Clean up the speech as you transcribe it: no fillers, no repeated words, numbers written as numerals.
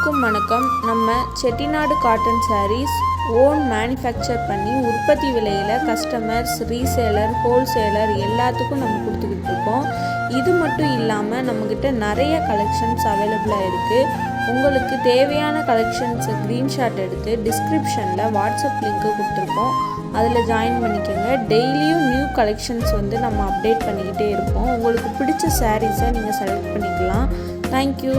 அனைவருக்கும் வணக்கம். நம்ம Chettinad cotton sarees own manufacture பண்ணி உற்பத்தி விலையில் கஸ்டமர்ஸ், ரீசேலர், ஹோல்சேலர் எல்லாத்துக்கும் நம்ம கொடுத்துக்கிட்டு இருக்கோம். இது மட்டும் இல்லாமல் நம்மக்கிட்ட நிறைய கலெக்ஷன்ஸ் அவைலபிளாக இருக்குது. உங்களுக்கு தேவையான கலெக்ஷன்ஸை ஸ்க்ரீன்ஷாட் எடுத்து டிஸ்கிரிப்ஷனில் வாட்ஸ்அப் லிங்க்கு கொடுத்துருக்கோம். அதில் ஜாயின் பண்ணிக்கோங்க. டெய்லியும் நியூ கலெக்ஷன்ஸ் நம்ம அப்டேட் பண்ணிக்கிட்டே இருப்போம். உங்களுக்கு பிடிச்ச சாரீஸை நீங்கள் செலக்ட் பண்ணிக்கலாம். தேங்க்யூ.